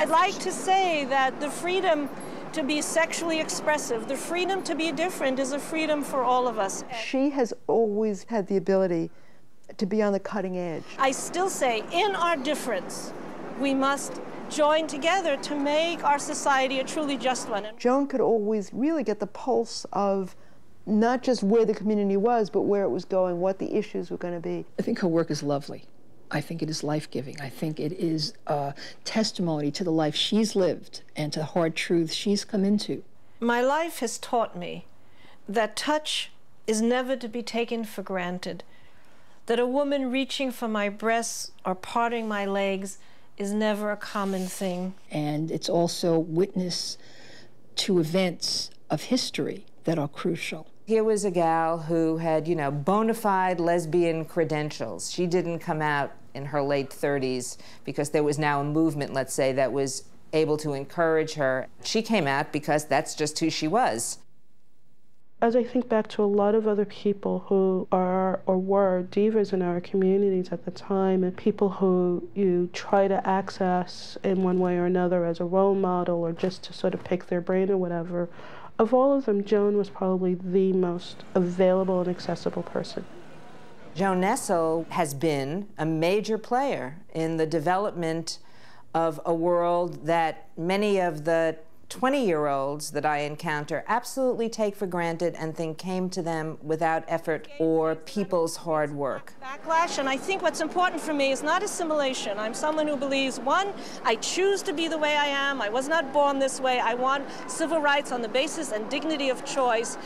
I'd like to say that the freedom to be sexually expressive, the freedom to be different is a freedom for all of us. She has always had the ability to be on the cutting edge. I still say, in our difference, we must join together to make our society a truly just one. Joan could always really get the pulse of not just where the community was, but where it was going, what the issues were going to be. I think her work is lovely. I think it is life-giving. I think it is a testimony to the life she's lived and to the hard truths she's come into. My life has taught me that touch is never to be taken for granted, that a woman reaching for my breasts or parting my legs is never a common thing. And it's also witness to events of history that are crucial. Here was a gal who had, bona fide lesbian credentials. She didn't come out in her late 30s because there was now a movement, let's say, that was able to encourage her. She came out because that's just who she was. As I think back to a lot of other people who are or were divas in our communities at the time, and people who you try to access in one way or another as a role model or just to sort of pick their brain or whatever, of all of them, Joan was probably the most available and accessible person. Joan Nestle has been a major player in the development of a world that many of the 20-year-olds that I encounter absolutely take for granted and think came to them without effort or people's hard work. Backlash, and I think what's important for me is not assimilation. I'm someone who believes, one, I choose to be the way I am. I was not born this way. I want civil rights on the basis and dignity of choice.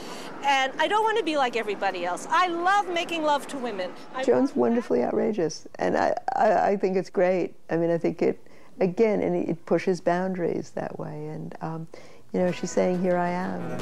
And I don't want to be like everybody else. I love making love to women. Joan's wonderfully outrageous, and I think it's great. I mean, I think it, again, and it pushes boundaries that way. And, she's saying, here I am.